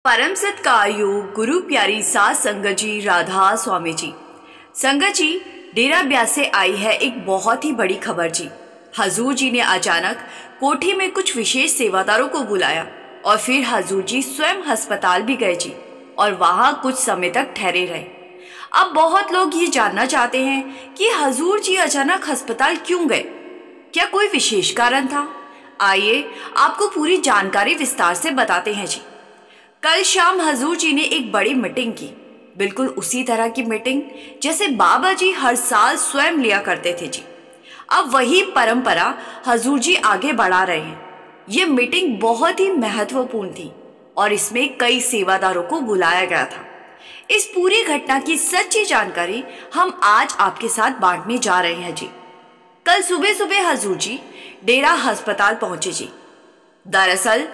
परम सत्कार्यो गुरु प्यारी सास संगत जी राधा स्वामी जी। संगत जी, डेरा ब्यास से आई है एक बहुत ही बड़ी खबर जी। हजूर जी ने अचानक कोठी में कुछ विशेष सेवादारों को बुलाया और फिर हजूर जी स्वयं अस्पताल भी गए जी और वहां कुछ समय तक ठहरे रहे। अब बहुत लोग ये जानना चाहते हैं कि हजूर जी अचानक अस्पताल क्यों गए, क्या कोई विशेष कारण था? आइए आपको पूरी जानकारी विस्तार से बताते हैं जी। कल शाम हजूर जी ने एक बड़ी मीटिंग की, बिल्कुल उसी तरह की मीटिंग जैसे बाबा जी हर साल स्वयं लिया करते थे जी। अब वही परंपरा हजूर जी आगे बढ़ा रहे हैं। ये मीटिंग बहुत ही महत्वपूर्ण थी और इसमें कई सेवादारों को बुलाया गया था। इस पूरी घटना की सच्ची जानकारी हम आज आपके साथ बांटने जा रहे हैं जी। कल सुबह सुबह हजूर जी डेरा अस्पताल पहुंचे जी। दरअसल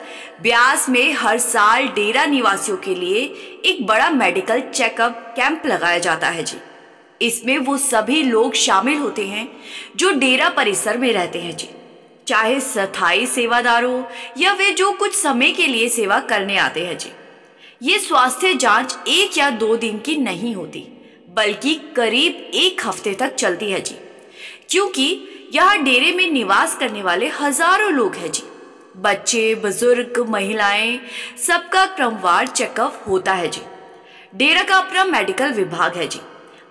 ब्यास में हर साल डेरा निवासियों के लिए एक बड़ा मेडिकल चेकअप कैंप लगाया जाता है जी। इसमें वो सभी लोग शामिल होते हैं जो डेरा परिसर में रहते हैं जी, चाहे स्थायी सेवादार हो या वे जो कुछ समय के लिए सेवा करने आते हैं जी। ये स्वास्थ्य जांच 1 या 2 दिन की नहीं होती, बल्कि करीब 1 हफ्ते तक चलती है जी, क्योंकि यहाँ डेरे में निवास करने वाले हजारों लोग हैं जी। बच्चे, बुजुर्ग, महिलाएं, सबका क्रमवार चेकअप होता है जी। डेरा का अपना मेडिकल विभाग है जी,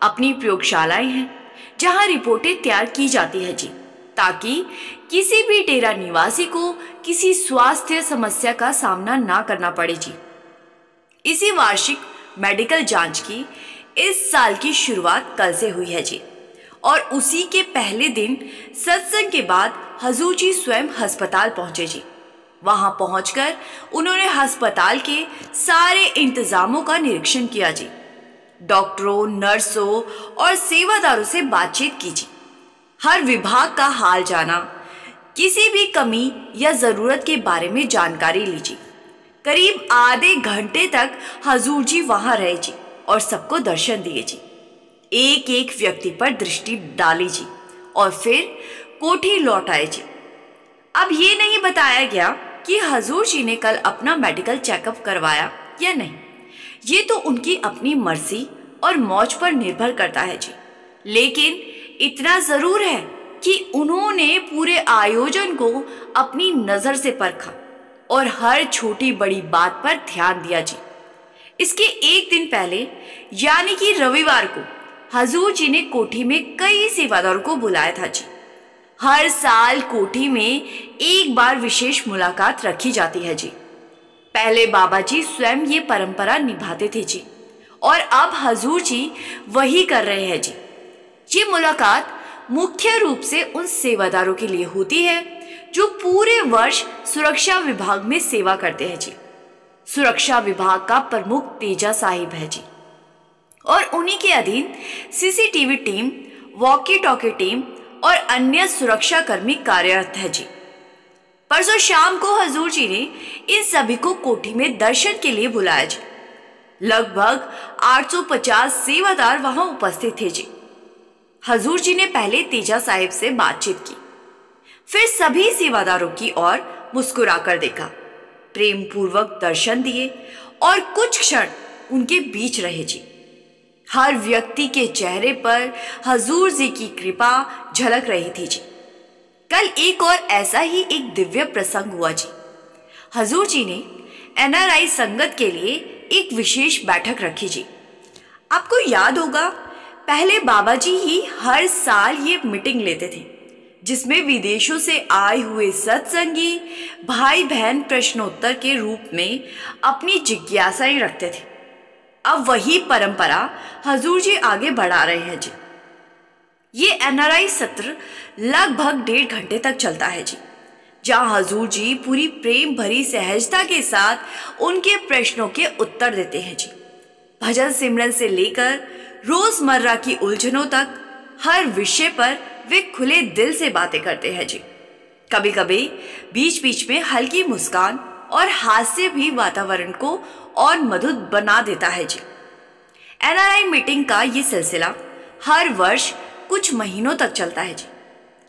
अपनी प्रयोगशालाएं हैं जहां रिपोर्टें तैयार की जाती है जी, ताकि किसी भी डेरा निवासी को किसी स्वास्थ्य समस्या का सामना ना करना पड़े जी। इसी वार्षिक मेडिकल जांच की इस साल की शुरुआत कल से हुई है जी और उसी के पहले दिन सत्संग के बाद हजूर जी स्वयं अस्पताल पहुंचे जी। वहां पहुंचकर उन्होंने अस्पताल के सारे इंतजामों का निरीक्षण किया जी। डॉक्टरों, नर्सों और सेवादारों से बातचीत की जी। हर विभाग का हाल जाना, किसी भी कमी या जरूरत के बारे में जानकारी ली जी। करीब आधे घंटे तक हजूर जी वहां रहे जी और सबको दर्शन दिए जी। एक एक व्यक्ति पर दृष्टि डाली जी और फिर कोठी लौट आए जी। अब ये नहीं बताया गया कि हजूर जी ने कल अपना मेडिकल चेकअप करवाया या नहीं, ये तो उनकी अपनी मर्जी और मौज पर निर्भर करता है जी। लेकिन इतना जरूर है कि उन्होंने पूरे आयोजन को अपनी नजर से परखा और हर छोटी बड़ी बात पर ध्यान दिया जी। इसके एक दिन पहले यानी कि रविवार को हजूर जी ने कोठी में कई सेवादारों को बुलाया था जी। हर साल कोठी में एक बार विशेष मुलाकात रखी जाती है जी। पहले बाबा जी स्वयं ये परंपरा निभाते थे जी और अब हजूर जी वही कर रहे हैं जी। ये मुलाकात मुख्य रूप से उन सेवादारों के लिए होती है जो पूरे वर्ष सुरक्षा विभाग में सेवा करते हैं जी। सुरक्षा विभाग का प्रमुख तेजा साहिब है जी और उन्हीं के अधीन CCTV team, walkie talkie team और अन्य सुरक्षा कर्मी कार्यरत है जी। परसों शाम को हजूर जी ने इन सभी को कोठी में दर्शन के लिए बुलाया जी। लगभग 850 सेवादार वहां उपस्थित थे जी। हजूर जी ने पहले तेजा साहिब से बातचीत की, फिर सभी सेवादारों की ओर मुस्कुराकर देखा, प्रेम पूर्वक दर्शन दिए और कुछ क्षण उनके बीच रहे जी। हर व्यक्ति के चेहरे पर हजूर जी की कृपा झलक रही थी जी। कल एक और ऐसा ही एक दिव्य प्रसंग हुआ जी। हजूर जी ने एनआरआई संगत के लिए एक विशेष बैठक रखी जी। आपको याद होगा, पहले बाबा जी ही हर साल ये मीटिंग लेते थे जिसमें विदेशों से आए हुए सत्संगी भाई बहन प्रश्नोत्तर के रूप में अपनी जिज्ञासाएं रखते थे। अब वही परंपरा हजूर जी आगे बढ़ा रहे हैं जी। ये एनआरआई सत्र लगभग 1.5 घंटे तक चलता है जी, जहां हजूर जी पूरी प्रेम भरी सहजता के साथ उनके प्रश्नों के उत्तर देते हैं जी। भजन सिमरन से लेकर रोजमर्रा की उलझनों तक हर विषय पर वे खुले दिल से बातें करते हैं जी। कभी कभी बीच बीच में हल्की मुस्कान और हास्य भी वातावरण को और मधुर बना देता है जी। एनआरआई मीटिंग का ये सिलसिला हर वर्ष कुछ महीनों तक चलता है जी,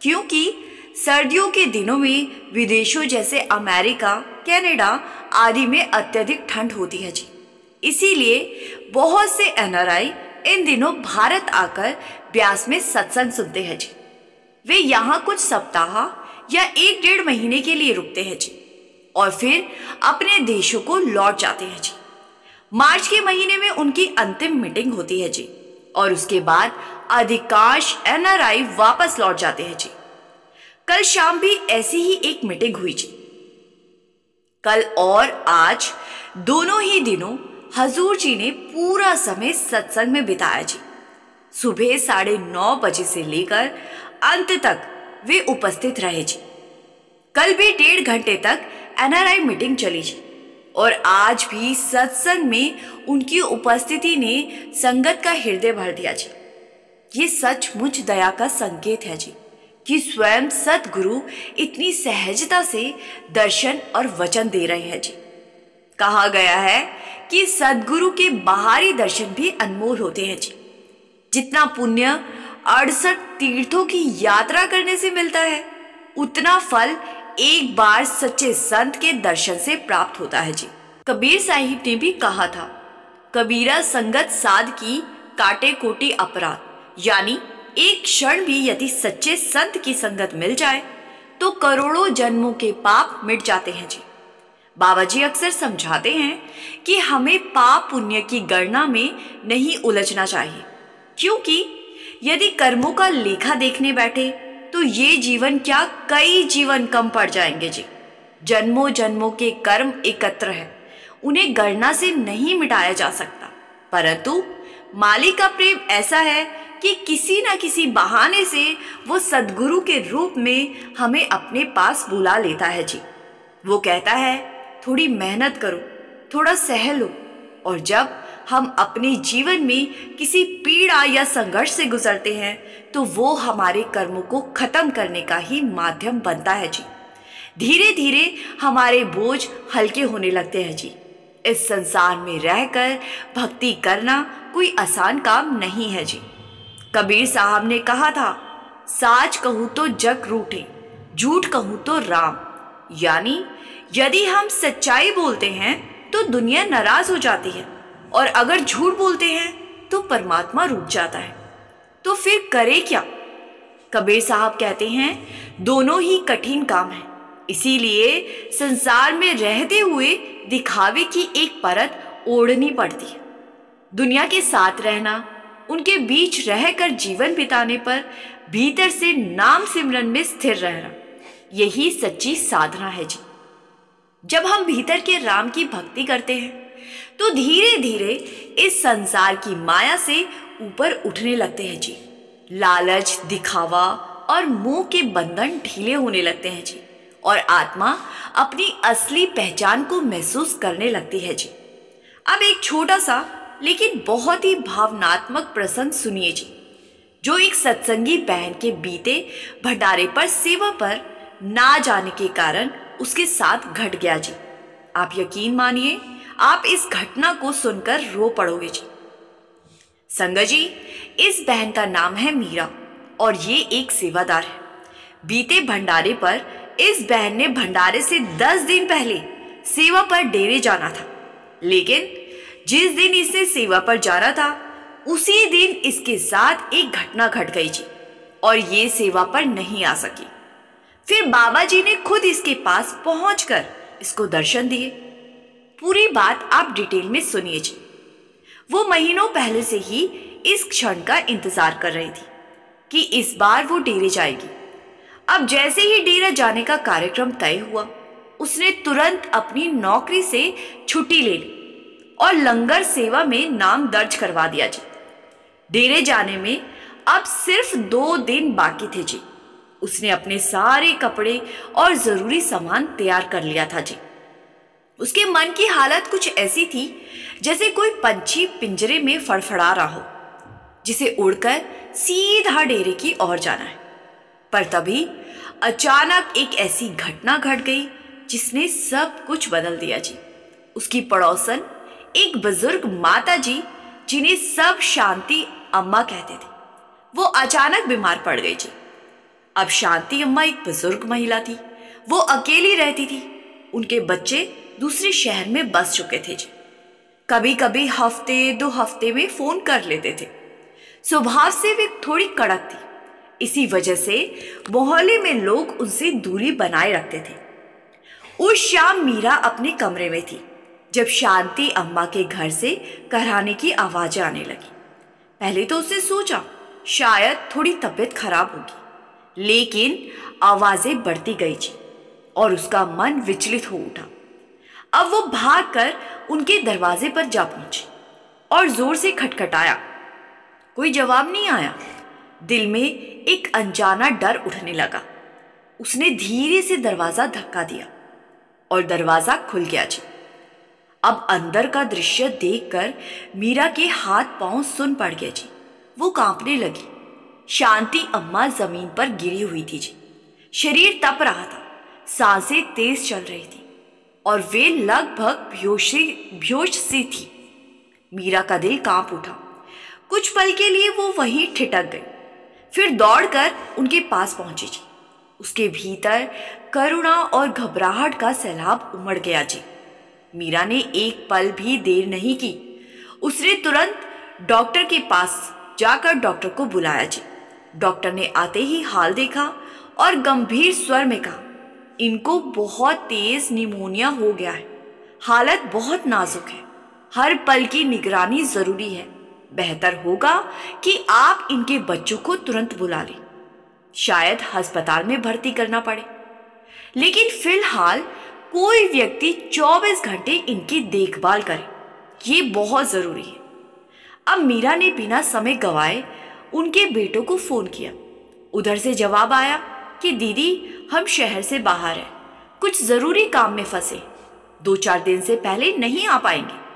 क्योंकि सर्दियों के दिनों में विदेशों जैसे अमेरिका, कनाडा आदि में अत्यधिक ठंड होती है जी। इसीलिए बहुत से एनआरआई इन दिनों भारत आकर ब्यास में सत्संग सुनते हैं जी। वे यहाँ कुछ सप्ताह या 1-1.5 महीने के लिए रुकते हैं जी और फिर अपने देशों को लौट जाते हैं जी। मार्च के महीने में उनकी अंतिम मीटिंग होती है जी और उसके बाद अधिकांश एनआरआई वापस लौट जाते हैं जी। कल शाम भी ऐसी ही एक मीटिंग हुई जी। कल और आज दोनों ही दिनों हजूर जी ने पूरा समय सत्संग में बिताया जी। सुबह 9:30 बजे से लेकर अंत तक वे उपस्थित रहे जी। कल भी 1.5 घंटे तक एनआरआई मीटिंग चली जी और आज भी सत्संग में उनकी उपस्थिति ने संगत का हृदय भर दिया जी। ये सचमुच दया का संकेत है जी कि स्वयं सतगुरु इतनी सहजता से दर्शन और वचन दे रहे हैं जी। कहा गया है कि सदगुरु के बाहरी दर्शन भी अनमोल होते हैं जी। जितना पुण्य 68 तीर्थों की यात्रा करने से मिलता है, उतना फल एक बार सच्चे संत के दर्शन से प्राप्त होता है जी। कबीर साहिब ने भी कहा था, कबीरा संगत साध की काटे कोटि अपराध, यानी एक क्षण भी यदि सच्चे संत की संगत मिल जाए तो करोड़ों जन्मों के पाप मिट जाते हैं जी। बाबा जी अक्सर समझाते हैं कि हमें पाप पुण्य की गणना में नहीं उलझना चाहिए, क्योंकि यदि कर्मों का लेखा देखने बैठे तो ये जीवन क्या कई जीवन कम पड़ जाएंगे जी। जन्मों जन्मों के कर्म एकत्र है, उन्हें गणना से नहीं मिटाया जा सकता, परंतु मालिक का प्रेम ऐसा है कि किसी न किसी बहाने से वो सद्गुरु के रूप में हमें अपने पास बुला लेता है जी। वो कहता है थोड़ी मेहनत करो, थोड़ा सह लो, और जब हम अपने जीवन में किसी पीड़ा या संघर्ष से गुजरते हैं तो वो हमारे कर्मों को खत्म करने का ही माध्यम बनता है जी। धीरे धीरे हमारे बोझ हल्के होने लगते हैं जी। इस संसार में रहकर भक्ति करना कोई आसान काम नहीं है जी। कबीर साहब ने कहा था, साच कहूँ तो जग रूठे, झूठ कहूँ तो राम, यानी यदि हम सच्चाई बोलते हैं तो दुनिया नाराज हो जाती है और अगर झूठ बोलते हैं तो परमात्मा रुक जाता है। तो फिर करे क्या? कबीर साहब कहते हैं दोनों ही कठिन काम है, इसीलिए संसार में रहते हुए दिखावे की एक परत ओढ़नी पड़ती है। दुनिया के साथ रहना, उनके बीच रहकर जीवन बिताने पर भीतर से नाम सिमरन में स्थिर रहना, यही सच्ची साधना है जी। जब हम भीतर के राम की भक्ति करते हैं तो धीरे धीरे इस संसार की माया से ऊपर उठने लगते हैं जी। लालच, दिखावा और मोह के बंधन ढीले होने लगते हैं जी और आत्मा अपनी असली पहचान को महसूस करने लगती है जी। अब एक छोटा सा लेकिन बहुत ही भावनात्मक प्रसंग सुनिए जी, जो एक सत्संगी बहन के बीते भंडारे पर सेवा पर ना जाने के कारण उसके साथ घट गया जी। आप यकीन मानिए, आप इस घटना को सुनकर रो पड़ोगे जी। संगत जी, इस बहन का नाम है मीरा और ये एक सेवादार है। बीते भंडारे पर इस बहन ने भंडारे से 10 दिन पहले सेवा पर डेरे जाना था, लेकिन जिस दिन इसने सेवा पर जाना था उसी दिन इसके साथ एक घटना घट गई जी और ये सेवा पर नहीं आ सकी। फिर बाबा जी ने खुद इसके पास पहुंचकर इसको दर्शन दिए। पूरी बात आप डिटेल में सुनिए जी। वो महीनों पहले से ही इस क्षण का इंतजार कर रही थी कि इस बार वो डेरे जाएगी। अब जैसे ही डेरा जाने का कार्यक्रम तय हुआ, उसने तुरंत अपनी नौकरी से छुट्टी ले ली और लंगर सेवा में नाम दर्ज करवा दिया जी। डेरे जाने में अब सिर्फ 2 दिन बाकी थे जी। उसने अपने सारे कपड़े और जरूरी सामान तैयार कर लिया था जी। उसके मन की हालत कुछ ऐसी थी जैसे कोई पंछी पिंजरे में फड़फड़ा रहा हो, जिसे उड़कर सीधा डेरे की ओर जाना है। पर तभी अचानक एक ऐसी घटना घट गई जिसने सब कुछ बदल दिया जी। उसकी पड़ोसन एक बुजुर्ग माता जी, जिन्हें सब शांति अम्मा कहते थे, वो अचानक बीमार पड़ गई जी। अब शांति अम्मा एक बुजुर्ग महिला थी, वो अकेली रहती थी। उनके बच्चे दूसरे शहर में बस चुके थे जी। कभी कभी हफ्ते 2 हफ्ते में फोन कर लेते थे। स्वभाव से वे थोड़ी कड़क थी, इसी वजह से मोहल्ले में लोग उनसे दूरी बनाए रखते थे। उस शाम मीरा अपने कमरे में थी जब शांति अम्मा के घर से कराने की आवाजें आने लगी। पहले तो उसने सोचा शायद थोड़ी तबीयत खराब होगी, लेकिन आवाजें बढ़ती गई जी और उसका मन विचलित हो उठा। अब वो भागकर उनके दरवाजे पर जा पहुंची और जोर से खटखटाया। कोई जवाब नहीं आया। दिल में एक अनजाना डर उठने लगा। उसने धीरे से दरवाजा धक्का दिया और दरवाजा खुल गया जी। अब अंदर का दृश्य देखकर मीरा के हाथ पांव सुन पड़ गए जी। वो कांपने लगी। शांति अम्मा जमीन पर गिरी हुई थी जी। शरीर तप रहा था, सांसें तेज चल रही थी और वे लगभग बेहोश सी थी। मीरा का दिल कांप उठा। कुछ पल के लिए वो वहीं ठिठक गई, फिर दौड़कर उनके पास पहुंची जी। उसके भीतर करुणा और घबराहट का सैलाब उमड़ गया जी। मीरा ने एक पल भी देर नहीं की। उसने तुरंत डॉक्टर के पास जाकर डॉक्टर को बुलाया जी। डॉक्टर ने आते ही हाल देखा और गंभीर स्वर में कहा, इनको बहुत तेज निमोनिया हो गया है। हालत बहुत नाजुक है। हर पल की निगरानी जरूरी है। बेहतर होगा कि आप इनके बच्चों को तुरंत बुला लें। शायद अस्पताल में भर्ती करना पड़े, लेकिन फिलहाल कोई व्यक्ति 24 घंटे इनकी देखभाल करे। ये बहुत जरूरी है। अब मीरा ने बिना समय गवाए उनके बेटों को फोन किया। उधर से जवाब आया कि दीदी, हम शहर से बाहर हैं, कुछ जरूरी काम में फंसे, 2-4 दिन से पहले नहीं आ पाएंगे।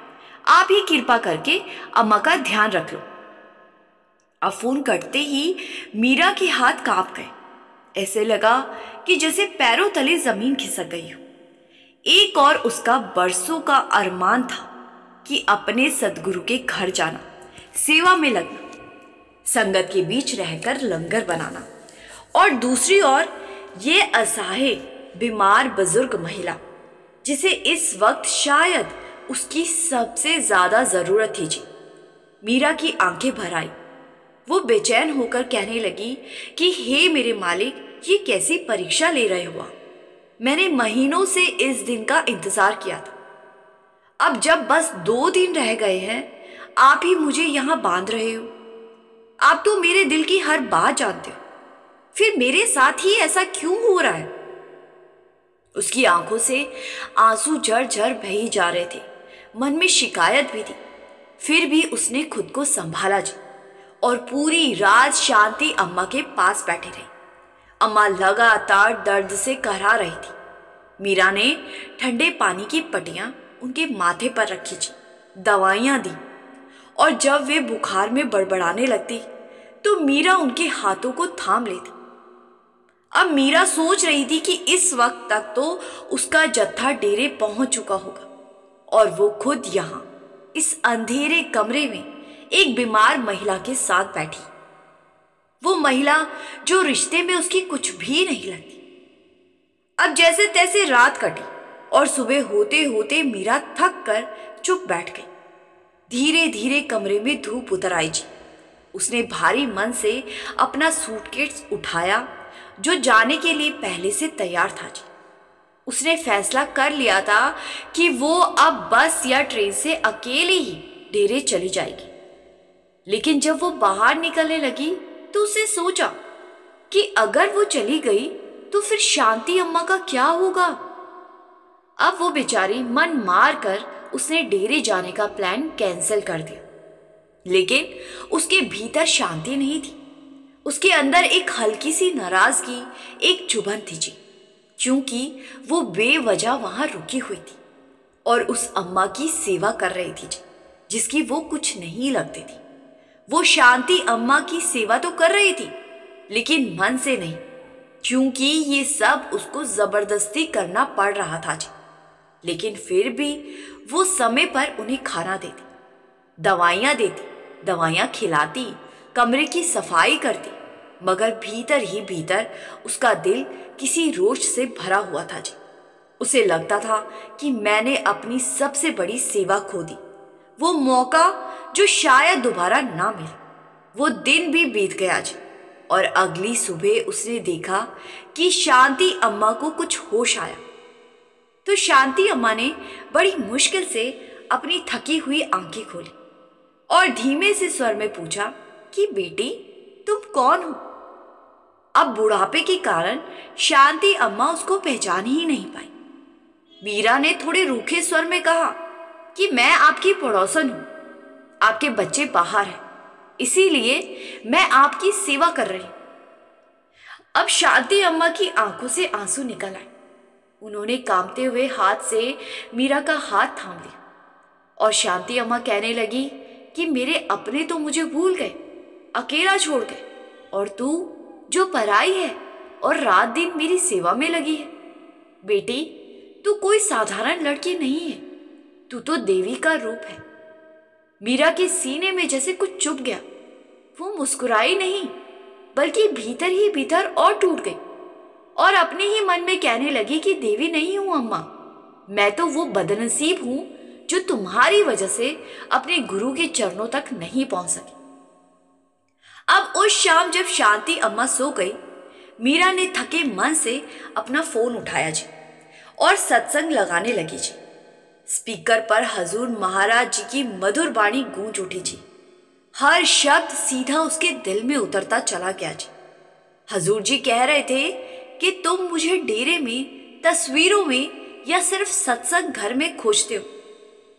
आप ही कृपा करके अम्मा का ध्यान रख लो। अब फोन कटते ही मीरा के हाथ कांप गए। ऐसे लगा कि जैसे पैरों तले जमीन खिसक गई हो। एक और उसका बरसों का अरमान था कि अपने सदगुरु के घर जाना, सेवा में लगना, संगत के बीच रहकर लंगर बनाना, और दूसरी ओर ये असहाय बीमार बुजुर्ग महिला जिसे इस वक्त शायद उसकी सबसे ज्यादा जरूरत थी जी। मीरा की आंखें भर आई। वो बेचैन होकर कहने लगी कि हे मेरे मालिक, ये कैसी परीक्षा ले रहे हो आप? मैंने महीनों से इस दिन का इंतजार किया था। अब जब बस 2 दिन रह गए हैं, आप ही मुझे यहां बांध रहे हो। आप तो मेरे दिल की हर बात जानते हो, फिर मेरे साथ ही ऐसा क्यों हो रहा है? उसकी आंखों से आंसू झरझर बही जा रहे थे। मन में शिकायत भी थी। फिर भी उसने खुद को संभाला जी और पूरी रात शांति अम्मा के पास बैठी रही। अम्मा लगातार दर्द से कहरा रही थी। मीरा ने ठंडे पानी की पट्टियां उनके माथे पर रखी जी, दवाइयां दी, और जब वे बुखार में बड़बड़ाने लगती तो मीरा उनके हाथों को थाम लेती। अब मीरा सोच रही थी कि इस वक्त तक तो उसका जत्था डेरे पहुंच चुका होगा और वो खुद यहां इस अंधेरे कमरे में एक बीमार महिला के साथ बैठी। वो महिला जो रिश्ते में उसकी कुछ भी नहीं लगती। अब जैसे तैसे रात कटी और सुबह होते होते मीरा थक कर चुप बैठ गई। धीरे धीरे कमरे में धूप उतर आई जी। उसने भारी मन से अपना सूटकेस उठाया जो जाने के लिए पहले से तैयार था जी। उसने फैसला कर लिया था कि वो अब बस या ट्रेन से अकेले ही डेरे चली जाएगी। लेकिन जब वो बाहर निकलने लगी तो उसने सोचा कि अगर वो चली गई तो फिर शांति अम्मा का क्या होगा। अब वो बेचारी मन मार कर उसने डेरे जाने का प्लान कैंसिल कर दिया। लेकिन उसके भीतर शांति नहीं थी। उसके अंदर एक हल्की सी नाराजगी, एक चुभन थी जी, क्योंकि वो बेवजह वहां रुकी हुई थी और उस अम्मा की सेवा कर रही थी जी, जिसकी वो कुछ नहीं लगती थी। वो शांति अम्मा की सेवा तो कर रही थी, लेकिन मन से नहीं, क्योंकि ये सब उसको जबरदस्ती करना पड़ रहा था जी। लेकिन फिर भी वो समय पर उन्हें खाना देती, दवाइयाँ देती, दवाइयाँ खिलाती, कमरे की सफाई करती, मगर भीतर ही भीतर उसका दिल किसी रोष से भरा हुआ था जी। उसे लगता था कि मैंने अपनी सबसे बड़ी सेवा खो दी, वो मौका जो शायद दोबारा ना मिले। वो दिन भी बीत गया जी, और अगली सुबह उसने देखा कि शांति अम्मा को कुछ होश आया। तो शांति अम्मा ने बड़ी मुश्किल से अपनी थकी हुई आंखें खोली और धीमे से स्वर में पूछा कि बेटी, तुम कौन हो? अब बुढ़ापे के कारण शांति अम्मा उसको पहचान ही नहीं पाई। मीरा ने थोड़े रूखे स्वर में कहा कि मैं आपकी पड़ोसन हूं, आपके बच्चे बाहर हैं, इसीलिए मैं आपकी सेवा कर रही हूं। अब शांति अम्मा की आंखों से आंसू निकल आए। उन्होंने कांपते हुए हाथ से मीरा का हाथ थाम लिया और शांति अम्मा कहने लगी कि मेरे अपने तो मुझे भूल गए, अकेला छोड़ गए, और तू जो पराई है और रात दिन मेरी सेवा में लगी है। बेटी, तू कोई साधारण लड़की नहीं है, तू तो देवी का रूप है। मीरा के सीने में जैसे कुछ चुभ गया। वो मुस्कुराई नहीं, बल्कि भीतर ही भीतर और टूट गई और अपने ही मन में कहने लगी कि देवी नहीं हूं अम्मा, मैं तो वो बदनसीब हूं जो तुम्हारी वजह से अपने गुरु के चरणों तक नहीं पहुंच सकी। अब उस शाम जब शांति अम्मा सो गई, मीरा ने थके मन से अपना फोन उठाया जी और सत्संग लगाने लगी जी। स्पीकर पर हजूर महाराज जी की मधुर वाणी गूंज उठी जी। हर शब्द सीधा उसके दिल में उतरता चला गया जी। हजूर जी कह रहे थे कि तुम मुझे डेरे में, तस्वीरों में या सिर्फ सत्संग घर में खोजते हो,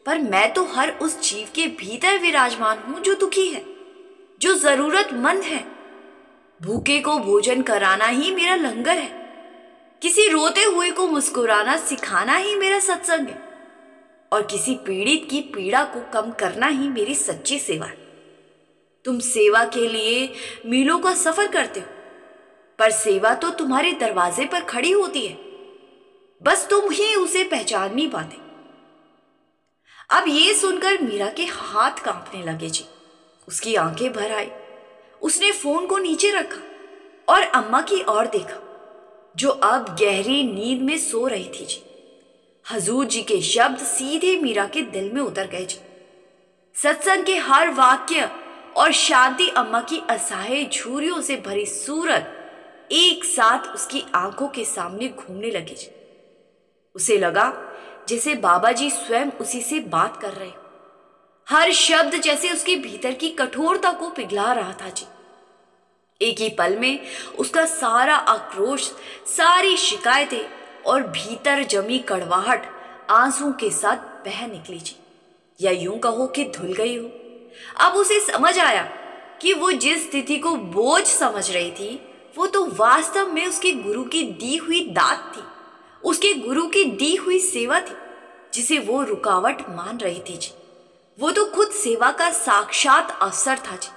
पर मैं तो हर उस जीव के भीतर विराजमान हूं जो दुखी है, जो जरूरतमंद है। भूखे को भोजन कराना ही मेरा लंगर है, किसी रोते हुए को मुस्कुराना सिखाना ही मेरा सत्संग है, और किसी पीड़ित की पीड़ा को कम करना ही मेरी सच्ची सेवा है। तुम सेवा के लिए मीलों का सफर करते हो, पर सेवा तो तुम्हारे दरवाजे पर खड़ी होती है, बस तुम ही उसे पहचान नहीं पाते। अब ये सुनकर मीरा के हाथ कांपने लगे जी। उसकी आंखें भर आई। उसने फोन को नीचे रखा और अम्मा की ओर देखा, जो अब गहरी नींद में सो रही थी जी। हजूर जी के शब्द सीधे मीरा के दिल में उतर गए जी। सत्संग के हर वाक्य और शांति अम्मा की असहाय झुर्रियों से भरी सूरत एक साथ उसकी आंखों के सामने घूमने लगी जी। उसे लगा जैसे बाबा जी स्वयं उसी से बात कर रहे हो। हर शब्द जैसे उसके भीतर की कठोरता को पिघला रहा था जी। एक ही पल में उसका सारा आक्रोश, सारी शिकायतें और भीतर जमी कड़वाहट आंसुओं के साथ बह निकली जी, या यूं कहो कि धुल गई हो। अब उसे समझ आया कि वो जिस स्थिति को बोझ समझ रही थी, वो तो वास्तव में उसके गुरु की दी हुई दात थी, उसके गुरु की दी हुई सेवा थी, जिसे वो रुकावट मान रही थी जी। वो तो खुद सेवा का साक्षात अवसर था जी।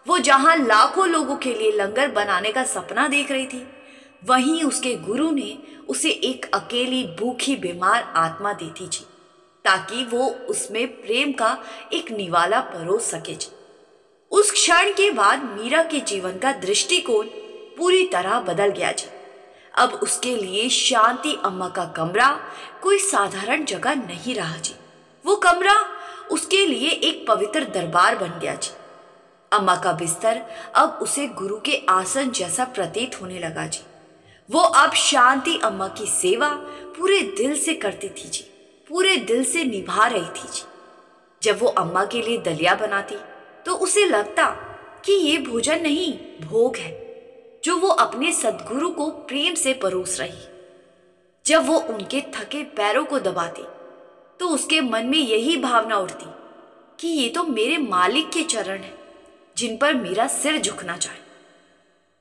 वो जहां लाखों लोगों के लिए लंगर बनाने का सपना देख रही थी, वहीं उसके गुरु ने उसे एक अकेली भूखी बीमार आत्मा दी थी जी, ताकि वो उसमें प्रेम का एक निवाला परोस सके जी। उस क्षण के बाद मीरा के जीवन का दृष्टिकोण पूरी तरह बदल गया जी। अब उसके लिए शांति अम्मा का कमरा कोई साधारण जगह नहीं रहा जी। वो कमरा उसके लिए एक पवित्र दरबार बन गया जी। अम्मा का बिस्तर अब उसे गुरु के आसन जैसा प्रतीत होने लगा जी। वो अब शांति अम्मा की सेवा पूरे दिल से करती थी जी, पूरे दिल से निभा रही थी जी। जब वो अम्मा के लिए दलिया बनाती तो उसे लगता कि ये भोजन नहीं, भोग है, जो वो अपने सद्गुरु को प्रेम से परोस रही। जब वो उनके थके पैरों को दबाती तो उसके मन में यही भावना उठती कि ये तो मेरे मालिक के चरण हैं, जिन पर मेरा सिर झुकना चाहिए।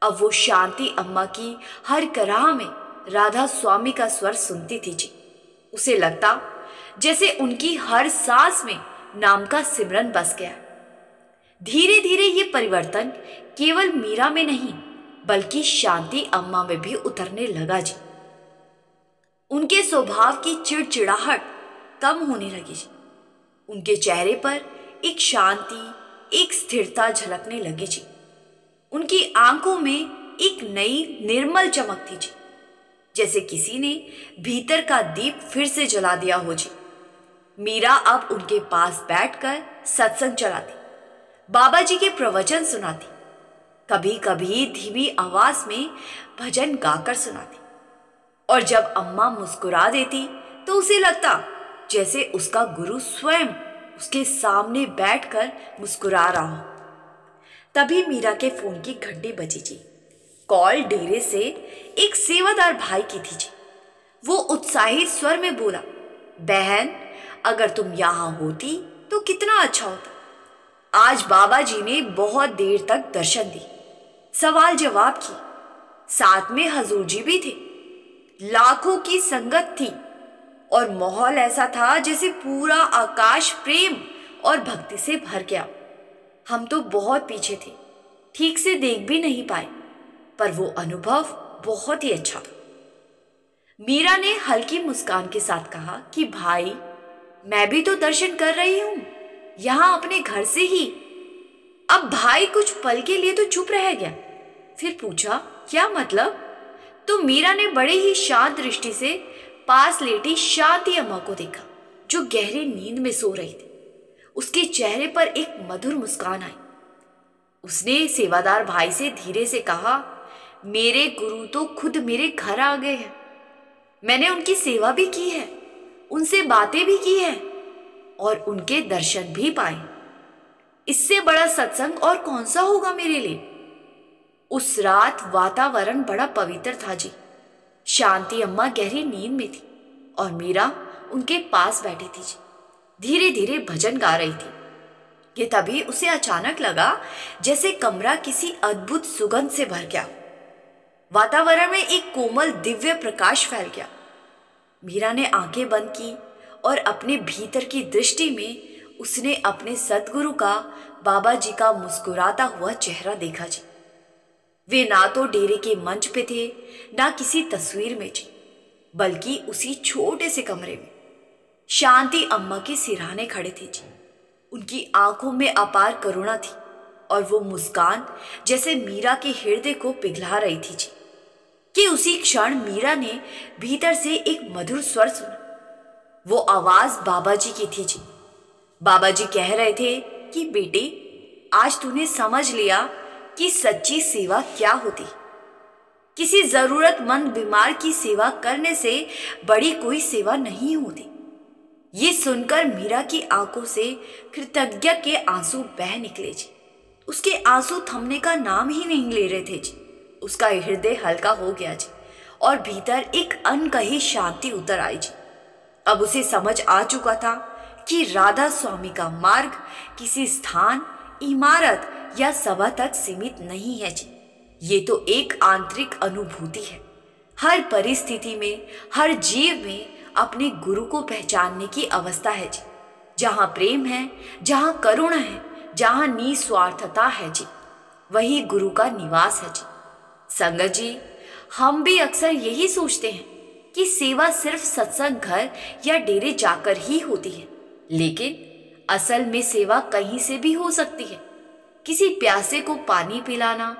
अब वो शांति अम्मा की हर कराह में राधा स्वामी का स्वर सुनती थी जी। उसे लगता जैसे उनकी हर सांस में नाम का सिमरन बस गया। धीरे धीरे ये परिवर्तन केवल मीरा में नहीं, बल्कि शांति अम्मा में भी उतरने लगा जी। उनके स्वभाव की चिड़चिड़ाहट कम होने लगी जी। उनके चेहरे पर एक शांति, एक स्थिरता झलकने लगी जी। उनकी आंखों में एक नई निर्मल चमक थी जी। जैसे किसी ने भीतर का दीप फिर से जला दिया हो जी। मीरा अब उनके पास बैठकर सत्संग चलाती, बाबा जी के प्रवचन सुनाती, कभी कभी धीमी आवाज में भजन गाकर सुनाती। और जब अम्मा मुस्कुरा देती तो उसे लगता जैसे उसका गुरु स्वयं उसके सामने बैठकर मुस्कुरा रहा हो। तभी मीरा के फोन की घंटी बजी जी। कॉल डेरे से एक सेवादार भाई की थी जी। वो उत्साहित स्वर में बोला, बहन, अगर तुम यहां होती तो कितना अच्छा होता। आज बाबा जी ने बहुत देर तक दर्शन दी, सवाल जवाब की, साथ में हजूर जी भी थे। लाखों की संगत थी और माहौल ऐसा था जैसे पूरा आकाश प्रेम और भक्ति से भर गया। हम तो बहुत पीछे थे, ठीक से देख भी नहीं पाए, पर वो अनुभव बहुत ही अच्छा था। मीरा ने हल्की मुस्कान के साथ कहा कि भाई, मैं भी तो दर्शन कर रही हूं, यहां अपने घर से ही। अब भाई कुछ पल के लिए तो चुप रह गया, फिर पूछा, क्या मतलब? तो मीरा ने बड़े ही शांत दृष्टि से पास लेटी शांति अम्मा को देखा, जो गहरी नींद में सो रही थी। उसके चेहरे पर एक मधुर मुस्कान आई। उसने सेवादार भाई से धीरे से कहा, मेरे गुरु तो खुद मेरे घर आ गए हैं। मैंने उनकी सेवा भी की है, उनसे बातें भी की है और उनके दर्शन भी पाए। इससे बड़ा सत्संग और कौन सा होगा मेरे लिए। उस रात वातावरण बड़ा पवित्र था जी। शांति अम्मा गहरी नींद में थी और मीरा उनके पास बैठी थी जी। धीरे धीरे भजन गा रही थी। ये तभी उसे अचानक लगा जैसे कमरा किसी अद्भुत सुगंध से भर गया। वातावरण में एक कोमल दिव्य प्रकाश फैल गया। मीरा ने आंखें बंद की और अपने भीतर की दृष्टि में उसने अपने सद्गुरु का, बाबा जी का मुस्कुराता हुआ चेहरा देखा जी। वे ना तो डेरे के मंच पे थे, ना किसी तस्वीर में जी, बल्कि उसी छोटे से कमरे में शांति अम्मा के सिरहाने खड़े थे जी। उनकी आंखों में अपार करुणा थी और वो मुस्कान जैसे मीरा के हृदय को पिघला रही थी जी। कि उसी क्षण मीरा ने भीतर से एक मधुर स्वर सुना। वो आवाज बाबा जी की थी जी। बाबा जी कह रहे थे कि बेटे, आज तूने समझ लिया कि सच्ची सेवा क्या होती। किसी जरूरतमंद बीमार की सेवा करने से बड़ी कोई सेवा नहीं होती। ये सुनकर मीरा की आंखों से कृतज्ञ के आंसू बह निकले जी। उसके आंसू थमने का नाम ही नहीं ले रहे थे जी। उसका हृदय हल्का हो गया जी और भीतर एक अनकही शांति उतर आई जी। अब उसे समझ आ चुका था कि राधा स्वामी का मार्ग किसी स्थान, इमारत या सभा तक सीमित नहीं है जी। ये तो एक आंतरिक अनुभूति है। हर परिस्थिति में, हर जीव में अपने गुरु को पहचानने की अवस्था है जी। जहां प्रेम है, जहां करुणा है, जहां निस्वार्थता है जी, वही गुरु का निवास है जी। संगत जी, हम भी अक्सर यही सोचते हैं कि सेवा सिर्फ सत्संग घर या डेरे जाकर ही होती है, लेकिन असल में सेवा कहीं से भी हो सकती है। किसी प्यासे को पानी पिलाना,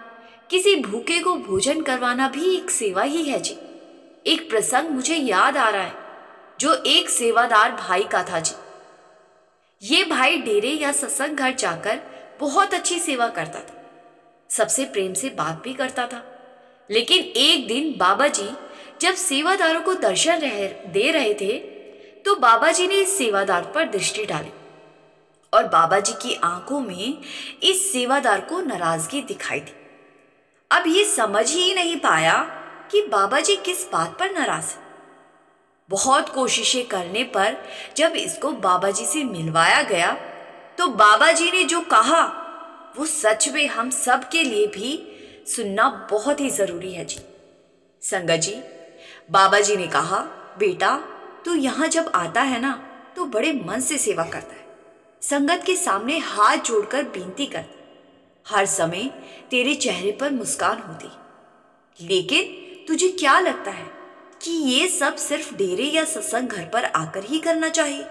किसी भूखे को भोजन करवाना भी एक सेवा ही है जी। एक प्रसंग मुझे याद आ रहा है जो एक सेवादार भाई का था जी। ये भाई डेरे या सत्संग घर जाकर बहुत अच्छी सेवा करता था, सबसे प्रेम से बात भी करता था। लेकिन एक दिन बाबा जी जब सेवादारों को दर्शन दे रहे थे तो बाबा जी ने इस सेवादार पर दृष्टि डाली और बाबा जी की आंखों में इस सेवादार को नाराजगी दिखाई दी। अब ये समझ ही नहीं पाया कि बाबा जी किस बात पर नाराज है। बहुत कोशिशें करने पर जब इसको बाबा जी से मिलवाया गया तो बाबा जी ने जो कहा वो सच में हम सब के लिए भी सुनना बहुत ही जरूरी है जी। संगत जी, बाबा जी ने कहा, बेटा तू यहाँ जब आता है ना तो बड़े मन से सेवा करता है, संगत के सामने हाथ जोड़कर विनती करता है, हर समय तेरे चेहरे पर मुस्कान होती। लेकिन तुझे क्या लगता है कि ये सब सिर्फ डेरे या सत्संग घर पर आकर ही करना चाहिए?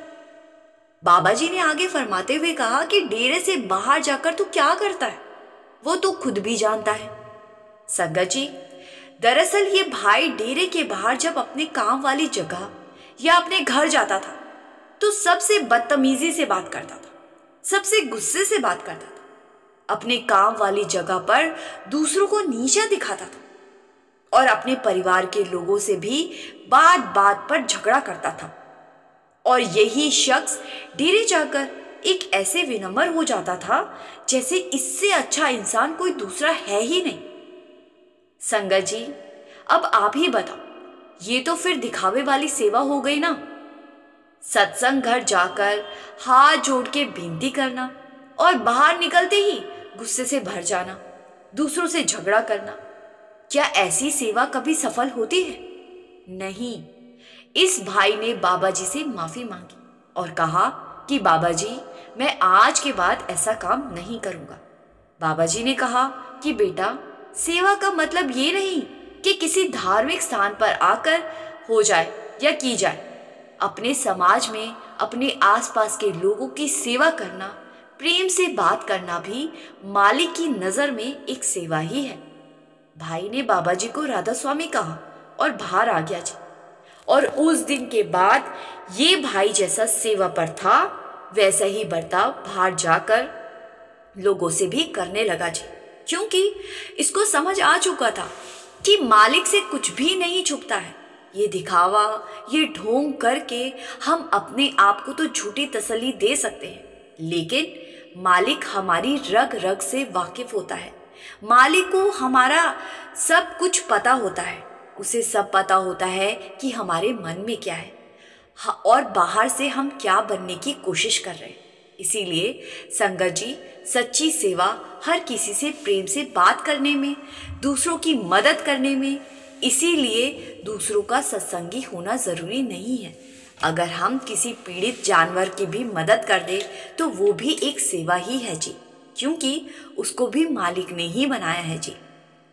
बाबा जी ने आगे फरमाते हुए कहा कि डेरे से बाहर जाकर तू क्या करता है वो तो खुद भी जानता है। संगत जी, दरअसल ये भाई डेरे के बाहर जब अपने काम वाली जगह या अपने घर जाता था तो सबसे बदतमीजी से बात करता था, सबसे गुस्से से बात करता था, अपने काम वाली जगह पर दूसरों को नीचा दिखाता था और अपने परिवार के लोगों से भी बात बात पर झगड़ा करता था। और यही शख्स डेरे जाकर एक ऐसे विनम्र हो जाता था जैसे इससे अच्छा इंसान कोई दूसरा है ही नहीं। संगत जी, अब आप ही बताओ, ये तो फिर दिखावे वाली सेवा हो गई ना। सत्संग घर जाकर हाथ जोड़ के विनती करना और बाहर निकलते ही गुस्से से भर जाना, दूसरों से झगड़ा करना, क्या ऐसी सेवा कभी सफल होती है? नहीं। इस भाई ने बाबा जी से माफी मांगी और कहा कि बाबा जी, मैं आज के बाद ऐसा काम नहीं करूंगा। बाबा जी ने कहा कि बेटा, सेवा का मतलब ये नहीं कि किसी धार्मिक स्थान पर आकर हो जाए या की जाए। अपने समाज में अपने आसपास के लोगों की सेवा करना, प्रेम से बात करना भी मालिक की नजर में एक सेवा ही है। भाई ने बाबा जी को राधा स्वामी कहा और बाहर आ गया जी। और उस दिन के बाद ये भाई जैसा सेवा पर था वैसा ही बर्ताव बाहर जाकर लोगों से भी करने लगा जी, क्योंकि इसको समझ आ चुका था कि मालिक से कुछ भी नहीं छुपता है। ये दिखावा, ये ढोंग करके हम अपने आप को तो झूठी तसल्ली दे सकते हैं, लेकिन मालिक हमारी रग रग से वाकिफ होता है। मालिक को हमारा सब कुछ पता होता है। उसे सब पता होता है कि हमारे मन में क्या है और बाहर से हम क्या बनने की कोशिश कर रहे हैं। इसीलिए संगत जी, सच्ची सेवा हर किसी से प्रेम से बात करने में, दूसरों की मदद करने में, इसीलिए दूसरों का सत्संगी होना ज़रूरी नहीं है। अगर हम किसी पीड़ित जानवर की भी मदद कर दे तो वो भी एक सेवा ही है जी, क्योंकि उसको भी मालिक ने ही बनाया है जी।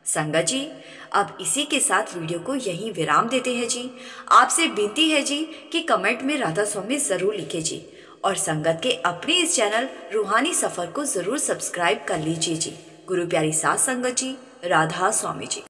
संगत जी, अब इसी के साथ वीडियो को यहीं विराम देते हैं जी। आपसे विनती है जी कि कमेंट में राधा स्वामी ज़रूर लिखे जी, और संगत के अपने इस चैनल रूहानी सफ़र को ज़रूर सब्सक्राइब कर लीजिए जी। गुरु प्यारी साथ संगत जी, राधा स्वामी जी।